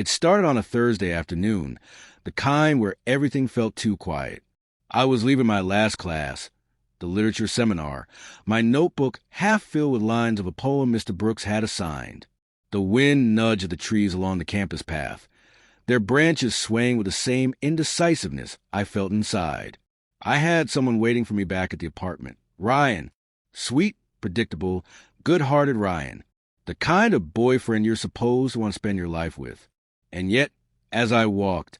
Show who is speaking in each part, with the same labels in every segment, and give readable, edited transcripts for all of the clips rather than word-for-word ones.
Speaker 1: It started on a Thursday afternoon, the kind where everything felt too quiet. I was leaving my last class, the literature seminar, my notebook half filled with lines of a poem Mr. Brooks had assigned. The wind nudged the trees along the campus path, their branches swaying with the same indecisiveness I felt inside. I had someone waiting for me back at the apartment. Ryan. Sweet, predictable, good-hearted Ryan. The kind of boyfriend you're supposed to want to spend your life with. And yet, as I walked,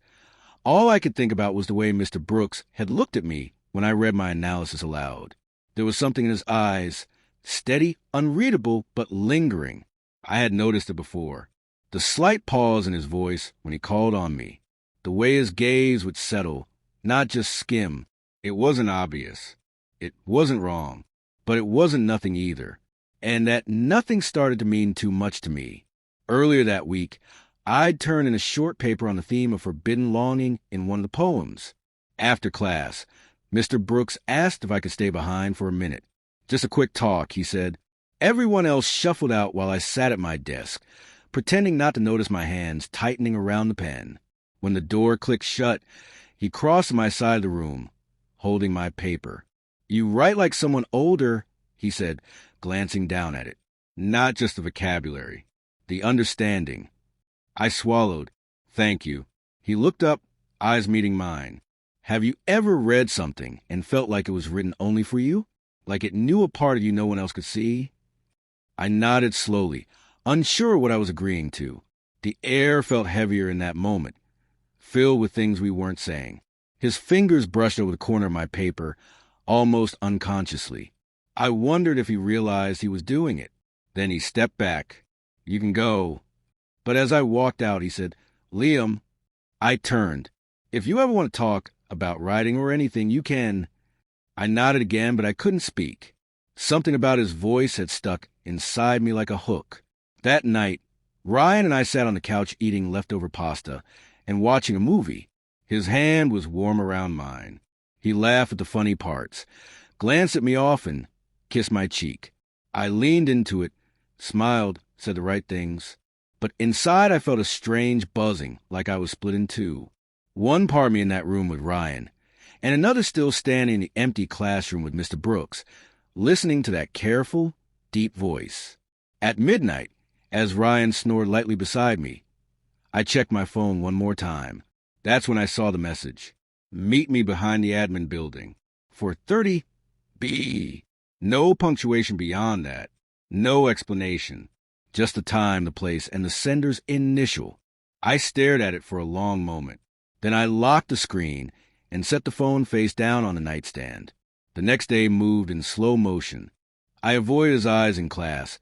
Speaker 1: all I could think about was the way Mr. Brooks had looked at me when I read my analysis aloud. There was something in his eyes, steady, unreadable, but lingering. I had noticed it before. The slight pause in his voice when he called on me. The way his gaze would settle, not just skim. It wasn't obvious. It wasn't wrong. But it wasn't nothing either. And that nothing started to mean too much to me. Earlier that week, I'd turned in a short paper on the theme of forbidden longing in one of the poems. After class, Mr. Brooks asked if I could stay behind for a minute. Just a quick talk, he said. Everyone else shuffled out while I sat at my desk, pretending not to notice my hands tightening around the pen. When the door clicked shut, he crossed to my side of the room, holding my paper. You write like someone older, he said, glancing down at it. Not just the vocabulary, the understanding. I swallowed. Thank you. He looked up, eyes meeting mine. Have you ever read something and felt like it was written only for you? Like it knew a part of you no one else could see? I nodded slowly, unsure what I was agreeing to. The air felt heavier in that moment, filled with things we weren't saying. His fingers brushed over the corner of my paper, almost unconsciously. I wondered if he realized he was doing it. Then he stepped back. You can go. But as I walked out, he said, Liam. I turned. If you ever want to talk about writing or anything, you can. I nodded again, but I couldn't speak. Something about his voice had stuck inside me like a hook. That night, Ryan and I sat on the couch eating leftover pasta and watching a movie. His hand was warm around mine. He laughed at the funny parts, glanced at me often, kissed my cheek. I leaned into it, smiled, said the right things. But inside I felt a strange buzzing, like I was split in two. One part of me in that room with Ryan, and another still standing in the empty classroom with Mr. Brooks, listening to that careful, deep voice. At midnight, as Ryan snored lightly beside me, I checked my phone one more time. That's when I saw the message. Meet me behind the admin building. For 30 B. No punctuation beyond that. No explanation. Just the time, the place, and the sender's initial. I stared at it for a long moment. Then I locked the screen and set the phone face down on the nightstand. The next day moved in slow motion. I avoided his eyes in class,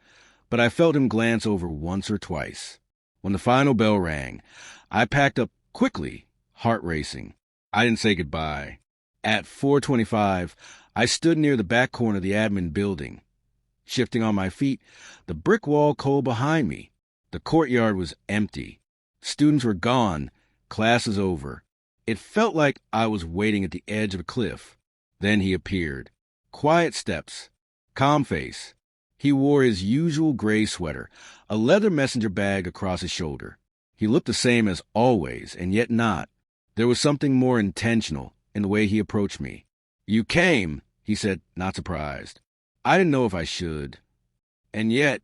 Speaker 1: but I felt him glance over once or twice. When the final bell rang, I packed up quickly, heart racing. I didn't say goodbye. At 4:25, I stood near the back corner of the admin building. Shifting on my feet, the brick wall cold behind me. The courtyard was empty. Students were gone, classes over. It felt like I was waiting at the edge of a cliff. Then he appeared. Quiet steps, calm face. He wore his usual gray sweater, a leather messenger bag across his shoulder. He looked the same as always, and yet not. There was something more intentional in the way he approached me. You came, he said, not surprised. I didn't know if I should. And yet,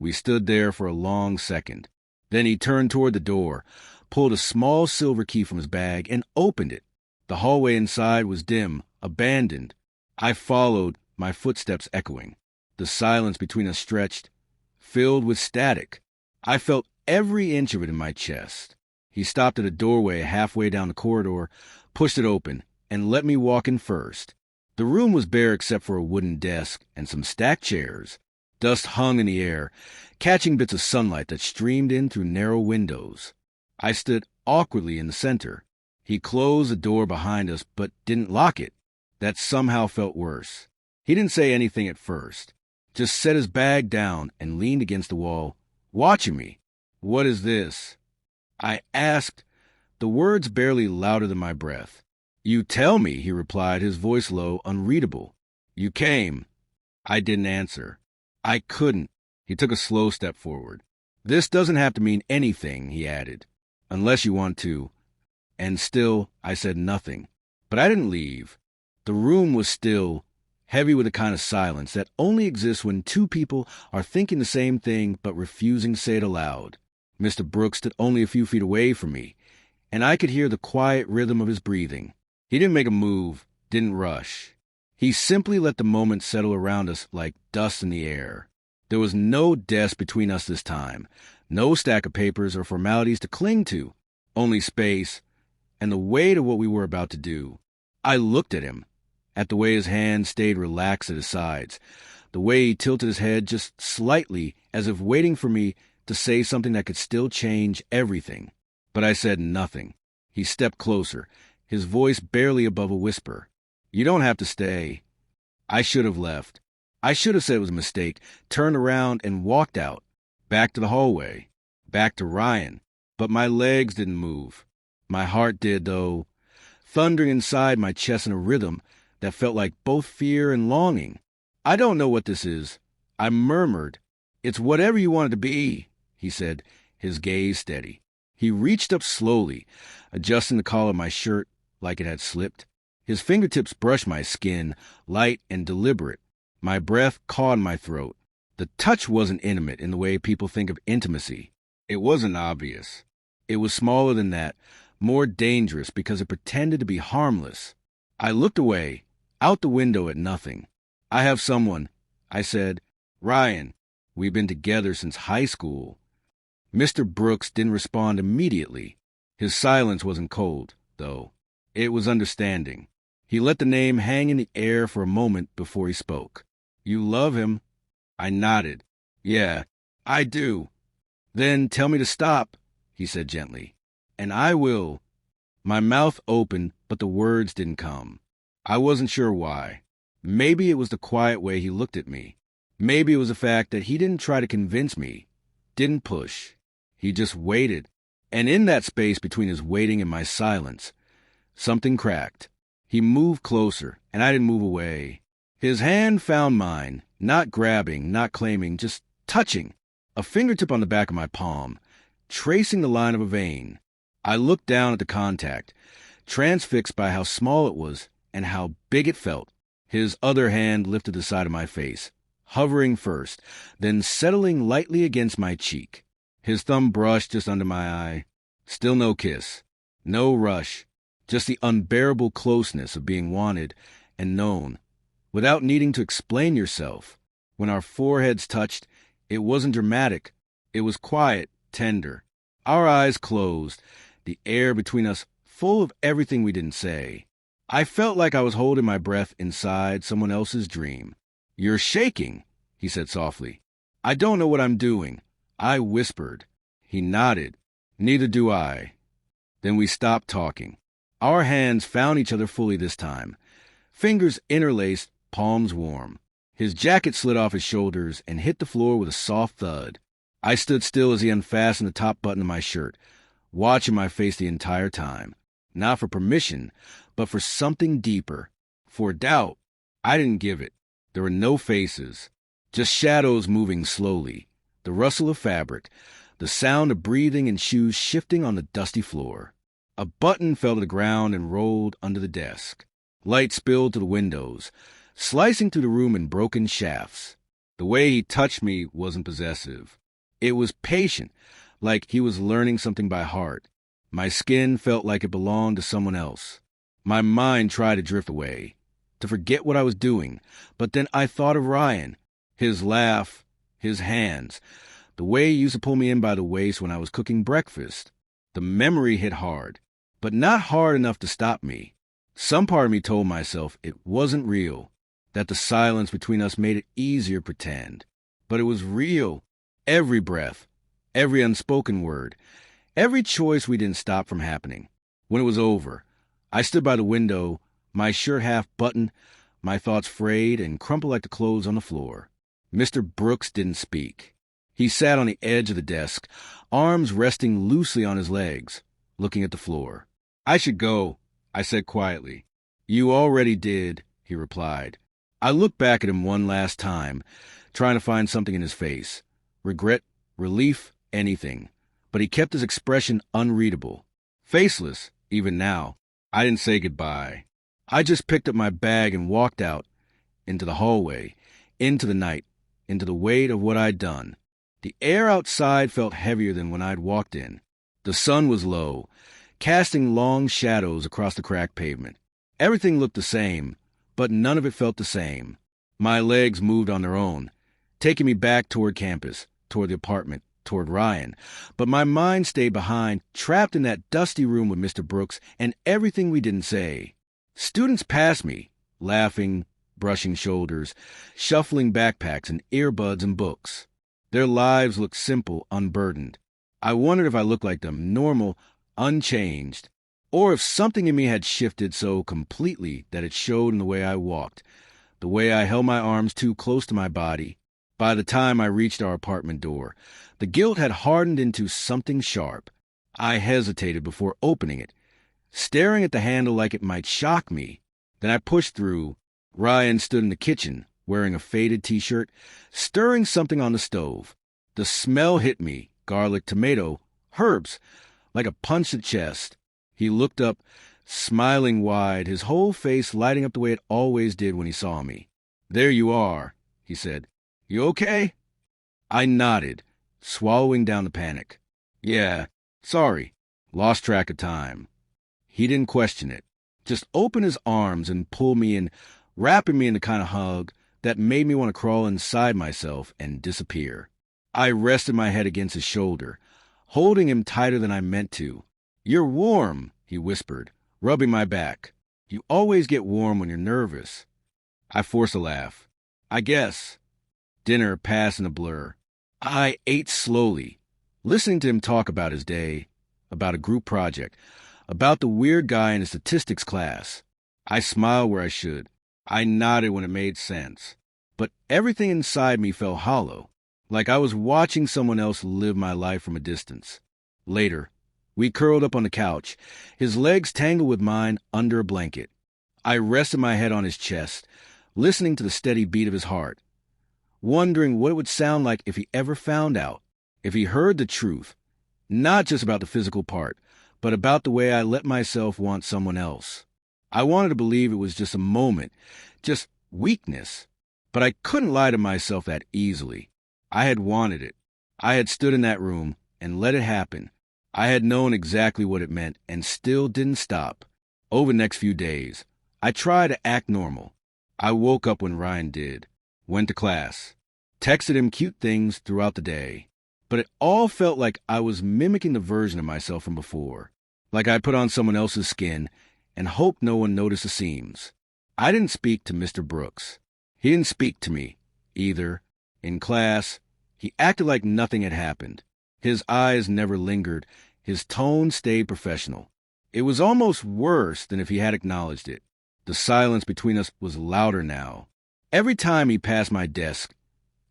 Speaker 1: we stood there for a long second. Then he turned toward the door, pulled a small silver key from his bag, and opened it. The hallway inside was dim, abandoned. I followed, my footsteps echoing. The silence between us stretched, filled with static. I felt every inch of it in my chest. He stopped at a doorway halfway down the corridor, pushed it open, and let me walk in first. The room was bare except for a wooden desk and some stacked chairs. Dust hung in the air, catching bits of sunlight that streamed in through narrow windows. I stood awkwardly in the center. He closed the door behind us, but didn't lock it. That somehow felt worse. He didn't say anything at first, just set his bag down and leaned against the wall, watching me. What is this? I asked, the words barely louder than my breath. You tell me, he replied, his voice low, unreadable. You came. I didn't answer. I couldn't. He took a slow step forward. This doesn't have to mean anything, he added. Unless you want to. And still, I said nothing. But I didn't leave. The room was still, heavy with a kind of silence that only exists when two people are thinking the same thing but refusing to say it aloud. Mr. Brooks stood only a few feet away from me, and I could hear the quiet rhythm of his breathing. He didn't make a move, didn't rush. He simply let the moment settle around us like dust in the air. There was no desk between us this time, no stack of papers or formalities to cling to, only space and the weight of what we were about to do. I looked at him, at the way his hands stayed relaxed at his sides, the way he tilted his head just slightly as if waiting for me to say something that could still change everything. But I said nothing. He stepped closer, his voice barely above a whisper. You don't have to stay. I should have left. I should have said it was a mistake, turned around and walked out, back to the hallway, back to Ryan. But my legs didn't move. My heart did, though, thundering inside my chest in a rhythm that felt like both fear and longing. I don't know what this is, I murmured. It's whatever you want it to be, he said, his gaze steady. He reached up slowly, adjusting the collar of my shirt like it had slipped. His fingertips brushed my skin, light and deliberate. My breath caught in my throat. The touch wasn't intimate in the way people think of intimacy. It wasn't obvious. It was smaller than that, more dangerous because it pretended to be harmless. I looked away, out the window at nothing. I have someone, I said. Ryan. We've been together since high school. Mr. Brooks didn't respond immediately. His silence wasn't cold, though. It was understanding. He let the name hang in the air for a moment before he spoke. You love him? I nodded. Yeah, I do. Then tell me to stop, he said gently. And I will. My mouth opened, but the words didn't come. I wasn't sure why. Maybe it was the quiet way he looked at me. Maybe it was the fact that he didn't try to convince me, didn't push. He just waited. And in that space between his waiting and my silence, something cracked. He moved closer, and I didn't move away. His hand found mine, not grabbing, not claiming, just touching. A fingertip on the back of my palm, tracing the line of a vein. I looked down at the contact, transfixed by how small it was and how big it felt. His other hand lifted the side of my face, hovering first, then settling lightly against my cheek. His thumb brushed just under my eye. Still no kiss, no rush, just the unbearable closeness of being wanted and known, without needing to explain yourself. When our foreheads touched, it wasn't dramatic. It was quiet, tender. Our eyes closed, the air between us full of everything we didn't say. I felt like I was holding my breath inside someone else's dream. You're shaking, he said softly. I don't know what I'm doing. I whispered. He nodded. Neither do I. Then we stopped talking. Our hands found each other fully this time. Fingers interlaced, palms warm. His jacket slid off his shoulders and hit the floor with a soft thud. I stood still as he unfastened the top button of my shirt, watching my face the entire time. Not for permission, but for something deeper. For doubt. I didn't give it. There were no faces, just shadows moving slowly, the rustle of fabric, the sound of breathing and shoes shifting on the dusty floor. A button fell to the ground and rolled under the desk. Light spilled to the windows, slicing through the room in broken shafts. The way he touched me wasn't possessive. It was patient, like he was learning something by heart. My skin felt like it belonged to someone else. My mind tried to drift away, to forget what I was doing, but then I thought of Ryan, his laugh, his hands, the way he used to pull me in by the waist when I was cooking breakfast. The memory hit hard, but not hard enough to stop me. Some part of me told myself it wasn't real, that the silence between us made it easier to pretend. But it was real. Every breath, every unspoken word, every choice we didn't stop from happening. When it was over, I stood by the window, my shirt half buttoned, my thoughts frayed and crumpled like the clothes on the floor. Mr. Brooks didn't speak. He sat on the edge of the desk, arms resting loosely on his legs, looking at the floor. I should go, I said quietly. You already did, he replied. I looked back at him one last time, trying to find something in his face. Regret, relief, anything. but he kept his expression unreadable. Faceless, even now. I didn't say goodbye. I just picked up my bag and walked out, into the hallway, into the night, into the weight of what I'd done. The air outside felt heavier than when I'd walked in. The sun was low, casting long shadows across the cracked pavement. Everything looked the same, but none of it felt the same. My legs moved on their own, taking me back toward campus, toward the apartment, toward Ryan. But my mind stayed behind, trapped in that dusty room with Mr. Brooks and everything we didn't say. Students passed me, laughing, brushing shoulders, shuffling backpacks and earbuds and books. Their lives looked simple, unburdened. I wondered if I looked like them, normal, unchanged, or if something in me had shifted so completely that it showed in the way I walked, the way I held my arms too close to my body. By the time I reached our apartment door, the guilt had hardened into something sharp. I hesitated before opening it, staring at the handle like it might shock me. Then I pushed through. Ryan stood in the kitchen, wearing a faded t-shirt, stirring something on the stove. The smell hit me, garlic, tomato, herbs, like a punch to the chest. He looked up, smiling wide, his whole face lighting up the way it always did when he saw me. "There you are," he said. "You okay?" I nodded, swallowing down the panic. "Yeah, sorry, lost track of time." He didn't question it, just opened his arms and pulled me in, wrapping me in the kind of hug that made me want to crawl inside myself and disappear. I rested my head against his shoulder, holding him tighter than I meant to. "You're warm," he whispered, rubbing my back. "You always get warm when you're nervous." I forced a laugh. "I guess." Dinner passed in a blur. I ate slowly, listening to him talk about his day, about a group project, about the weird guy in his statistics class. I smiled where I should. I nodded when it made sense. But everything inside me felt hollow, like I was watching someone else live my life from a distance. Later, we curled up on the couch, his legs tangled with mine under a blanket. I rested my head on his chest, listening to the steady beat of his heart, wondering what it would sound like if he ever found out, if he heard the truth, not just about the physical part, but about the way I let myself want someone else. I wanted to believe it was just a moment, just weakness, but I couldn't lie to myself that easily. I had wanted it. I had stood in that room and let it happen. I had known exactly what it meant and still didn't stop. Over the next few days, I tried to act normal. I woke up when Ryan did, went to class, texted him cute things throughout the day. But it all felt like I was mimicking the version of myself from before, like I put on someone else's skin and hoped no one noticed the seams. I didn't speak to Mr. Brooks. He didn't speak to me, either. In class, he acted like nothing had happened. His eyes never lingered. His tone stayed professional. It was almost worse than if he had acknowledged it. The silence between us was louder now. Every time he passed my desk,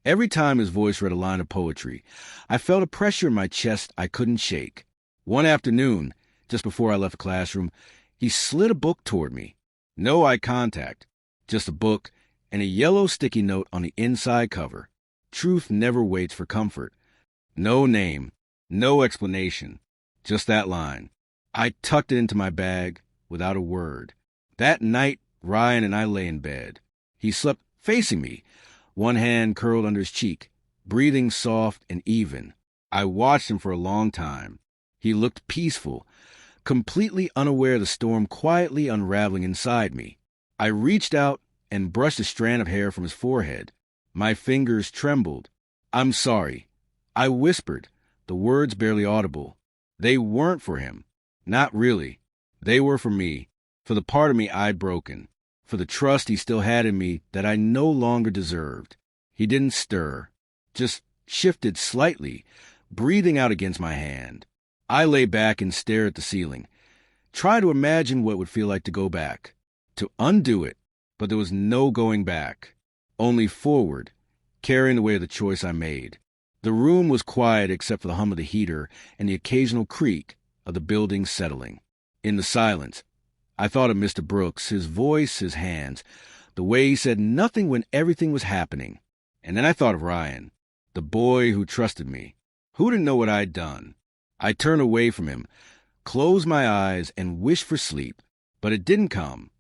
Speaker 1: every time his voice read a line of poetry, I felt a pressure in my chest I couldn't shake. One afternoon, just before I left the classroom, he slid a book toward me. No eye contact, just a book and a yellow sticky note on the inside cover. Truth never waits for comfort. No name, no explanation, just that line. I tucked it into my bag without a word. That night, Ryan and I lay in bed. He slept facing me, one hand curled under his cheek, breathing soft and even. I watched him for a long time. He looked peaceful, completely unaware of the storm quietly unraveling inside me. I reached out and brushed a strand of hair from his forehead. My fingers trembled. "I'm sorry," I whispered, the words barely audible. They weren't for him. Not really. They were for me, for the part of me I'd broken, for the trust he still had in me that I no longer deserved. He didn't stir, just shifted slightly, breathing out against my hand. I lay back and stared at the ceiling. Try to imagine what it would feel like to go back, to undo it, but there was no going back, only forward, carrying the weight of the choice I made. The room was quiet except for the hum of the heater and the occasional creak of the building settling. In the silence, I thought of Mr. Brooks, his voice, his hands, the way he said nothing when everything was happening. And then I thought of Ryan, the boy who trusted me, who didn't know what I'd done. I turned away from him, closed my eyes, and wished for sleep. But it didn't come.